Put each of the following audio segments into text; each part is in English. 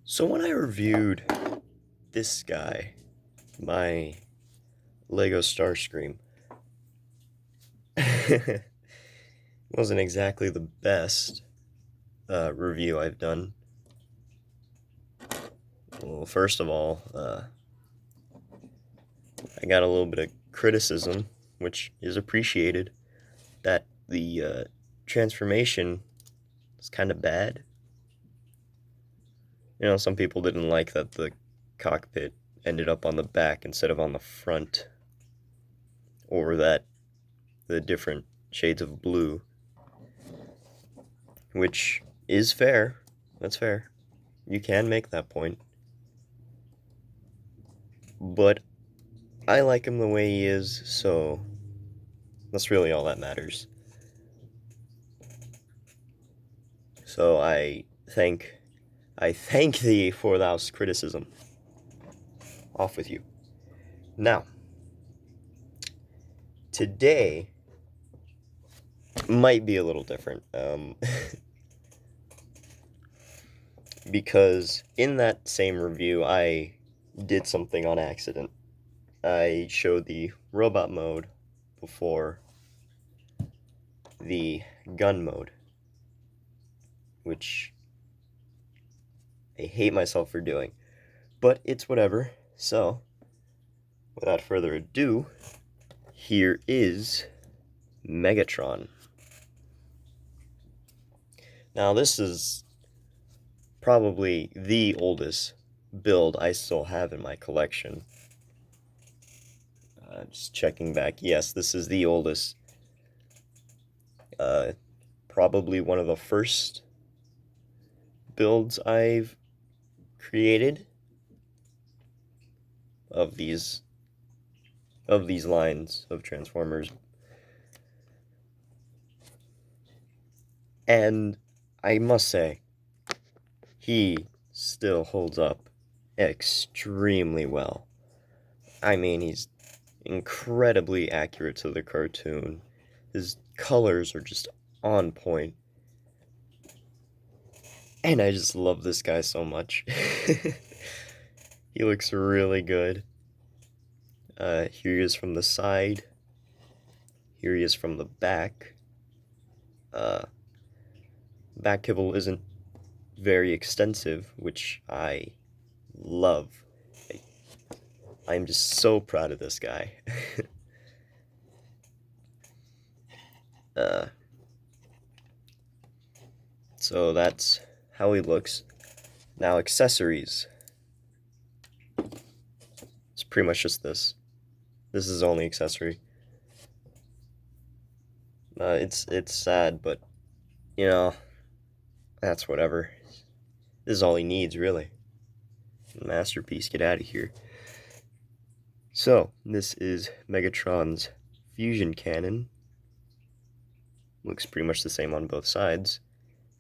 So when I reviewed this guy, my Lego Starscream, wasn't exactly the best review I've done. Well, first of all, I got a little bit of criticism, which is appreciated, that the transformation is kind of bad. You know, some people didn't like that the cockpit ended up on the back instead of on the front, or that the different shades of blue, which is fair. That's fair. You can make that point. But I like him the way he is, so that's really all that matters. So I thank thee for thou criticism. Off with you. Now, today might be a little different. Because in that same review, I did something on accident. I showed the robot mode before the gun mode, which I hate myself for doing, but it's whatever. So, without further ado, here is Megatron. Now, this is probably the oldest build I still have in my collection. Just checking back. Yes, this is the oldest. Probably one of the first builds I've created of these lines of Transformers. And I must say, he still holds up extremely well. I mean, he's incredibly accurate to the cartoon. His colors are just on point. And I just love this guy so much. He looks really good. Here he is from the side. Here he is from the back. Back kibble isn't very extensive, which I love. I'm just so proud of this guy. So that's how he looks. Now, accessories. It's pretty much just this. This is his only accessory. It's sad, but, you know, that's whatever. This is all he needs, really. Masterpiece, get out of here. So, this is Megatron's fusion cannon. Looks pretty much the same on both sides.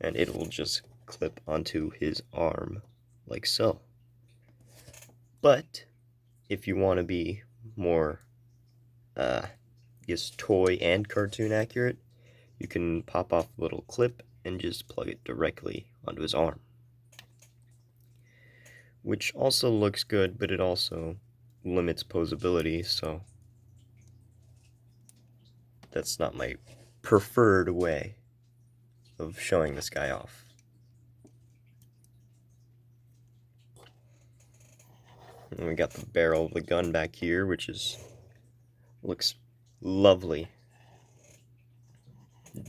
And it will just clip onto his arm, like so. But, if you want to be more, toy and cartoon accurate, you can pop off the little clip and just plug it directly onto his arm. Which also looks good, but it also limits posability, so that's not my preferred way of showing this guy off. And we got the barrel of the gun back here, which looks lovely.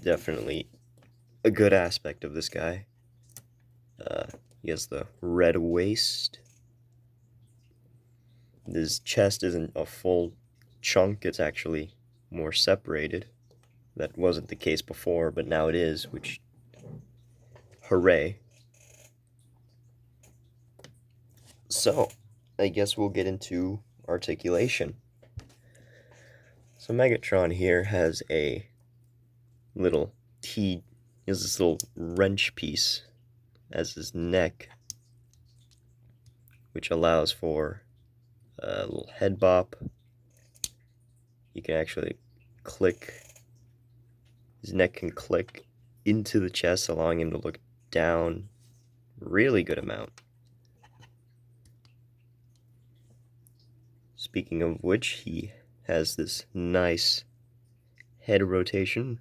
Definitely a good aspect of this guy. He has the red waist. His chest isn't a full chunk, it's actually more separated. That wasn't the case before, but now it is, which, hooray. So, I guess we'll get into articulation. So Megatron here has a little he has this little wrench piece as his neck, which allows for a little head bop. You can actually click, his neck can click into the chest, allowing him to look down really good amount. speaking of which, he has this nice head rotation.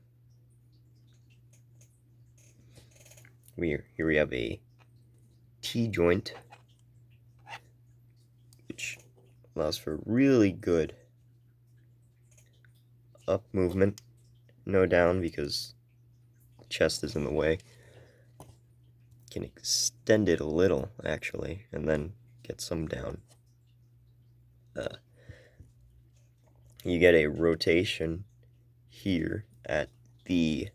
Here we have a T-joint, which allows for really good up movement, no down because the chest is in the way. Can extend it a little, actually, and then get some down. You get a rotation here at the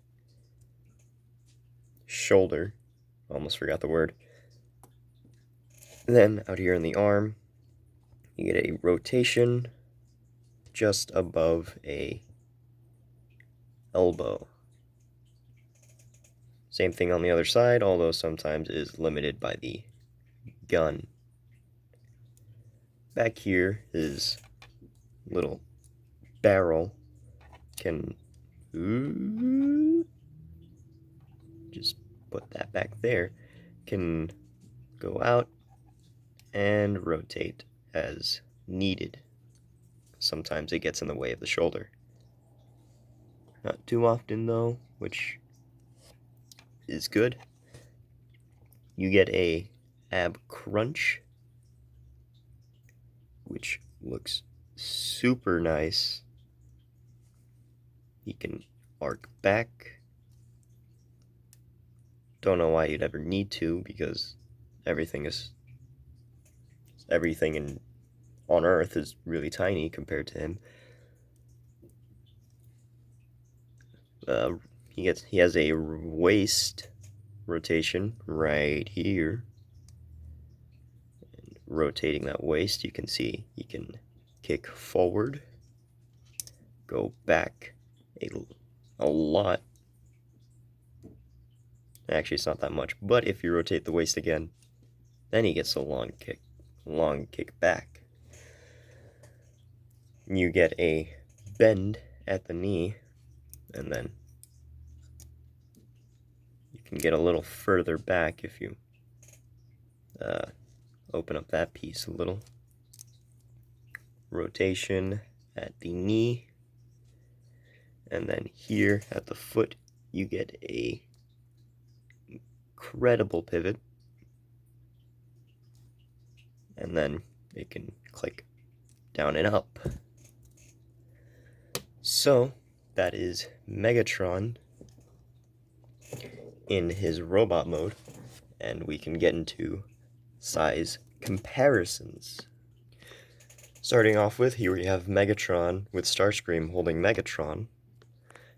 shoulder. Almost forgot the word. Then out here in the arm, you get a rotation just above a elbow. Same thing on the other side, although sometimes it is limited by the gun. Back here is little barrel. Can just put that back there. Can go out and rotate as needed. Sometimes it gets in the way of the shoulder. Not too often though, which is good. You get a ab crunch, which looks super nice. You can arc back. Don't know why you'd ever need to, because everything on Earth is really tiny compared to him. He has a waist rotation right here. And rotating that waist, you can see he can kick forward, go back a lot. Actually, it's not that much, but if you rotate the waist again, then he gets a long kick back. You get a bend at the knee, and then you can get a little further back if you open up that piece a little. Rotation at the knee, and then here at the foot, you get a incredible pivot, and then it can click down and up. So that is Megatron in his robot mode, and we can get into size comparisons. Starting off with, here we have Megatron with Starscream holding Megatron,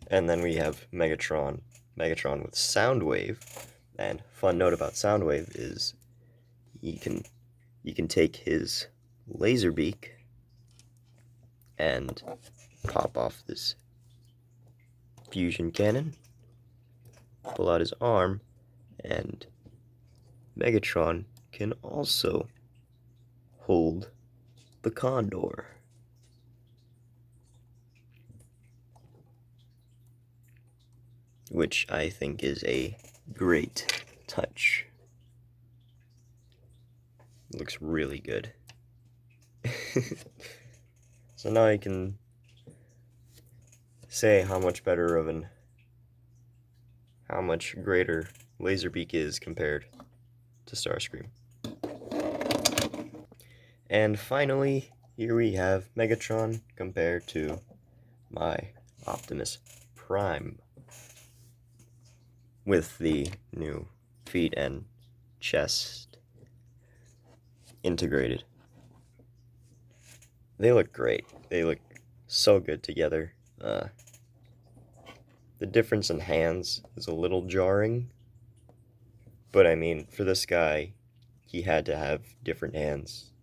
and then we have Megatron with Soundwave. And fun note about Soundwave is you can take his laser beak and pop off this fusion cannon, pull out his arm, and Megatron can also hold the Condor. Which I think is a great touch. Looks really good. So now I can say how much greater Laserbeak is compared to Starscream. And finally, here we have Megatron compared to my Optimus Prime, with the new feet and chest integrated. They look great. They look so good together. The difference in hands is a little jarring, but I mean, for this guy, he had to have different hands,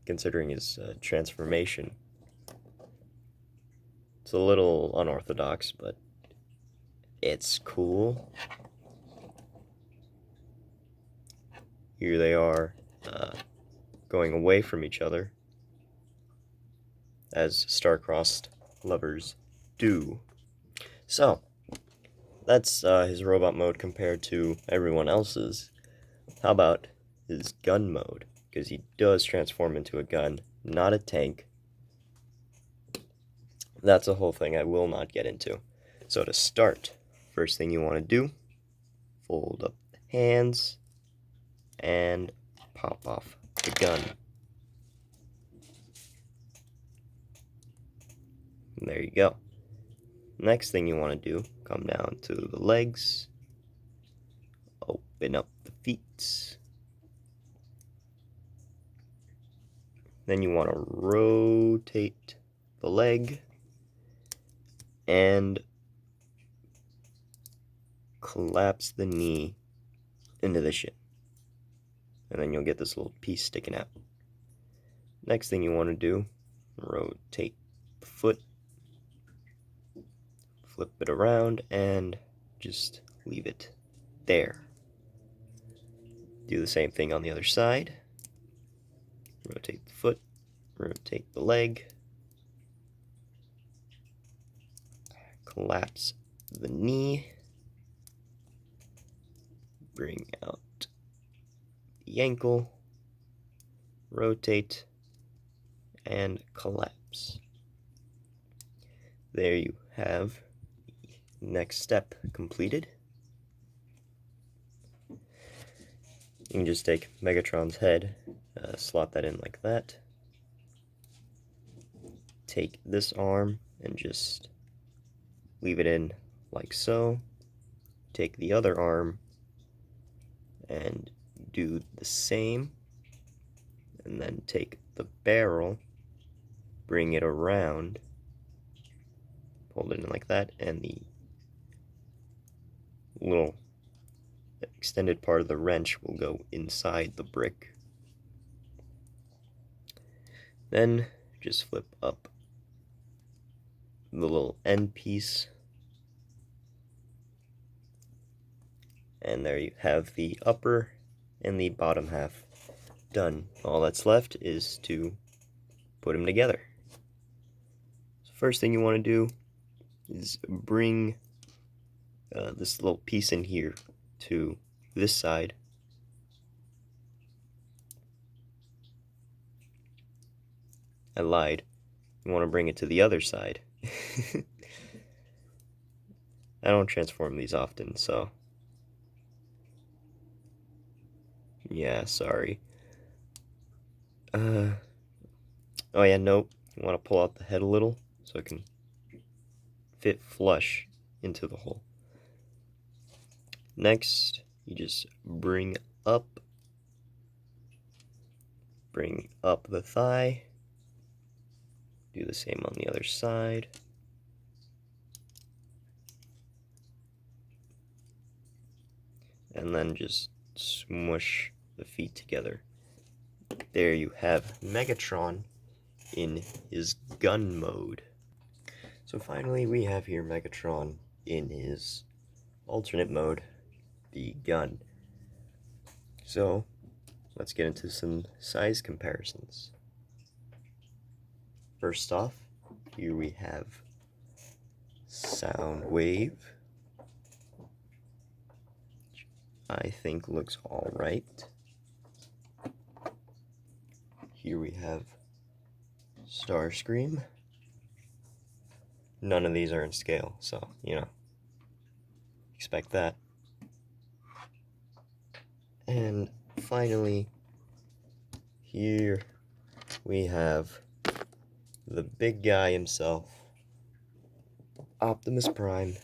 considering his transformation. It's a little unorthodox, but it's cool. Here they are, going away from each other, as star-crossed lovers do. So, that's his robot mode compared to everyone else's. How about his gun mode? Because he does transform into a gun, not a tank, That's a whole thing I will not get into. So to start, first thing you want to do, fold up the hands and pop off the gun. And there you go. Next thing you want to do, come down to the legs, open up the feet. Then you want to rotate the leg and collapse the knee into the shin. And then you'll get this little piece sticking out. Next thing you want to do, rotate the foot, flip it around, and just leave it there. Do the same thing on the other side. Rotate the foot, rotate the leg, collapse the knee, bring out the ankle, rotate, and collapse. There you have the next step completed. You can just take Megatron's head, slot that in like that. Take this arm and just leave it in like so. Take the other arm and do the same. And then take the barrel, bring it around, hold it in like that, and the little extended part of the wrench will go inside the brick. Then just flip up the little end piece, and there you have the upper and the bottom half done. All that's left is to put them together. So first thing you want to do is bring this little piece in here to this side. I lied. You want to bring it to the other side. I don't transform these often, so yeah, sorry. Oh yeah, nope. You want to pull out the head a little so it can fit flush into the hole. Next, you just bring up the thigh. Do the same on the other side. And then just smush the feet together. There you have Megatron in his gun mode. So finally we have here Megatron in his alternate mode, the gun. So let's get into some size comparisons. First off, here we have Soundwave, which I think looks alright. Here we have Starscream. None of these are in scale, so, you know, expect that. And finally, here we have the big guy himself, Optimus Prime.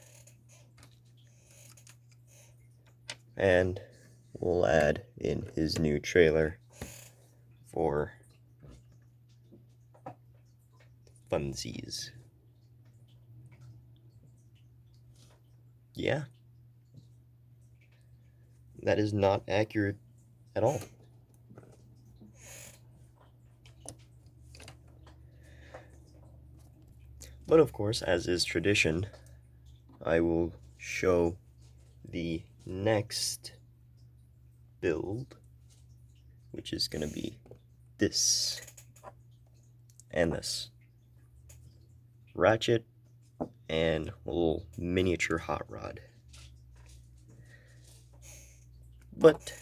And we'll add in his new trailer for funsies. Yeah. That is not accurate at all. But of course, as is tradition, I will show the next build, which is going to be this and this. Ratchet and a little miniature hot rod. But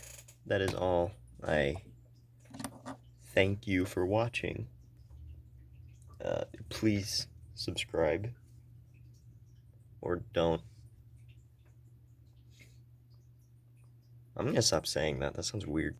that is all. I thank you for watching. Please subscribe. Or don't. I'm gonna stop saying that. That sounds weird.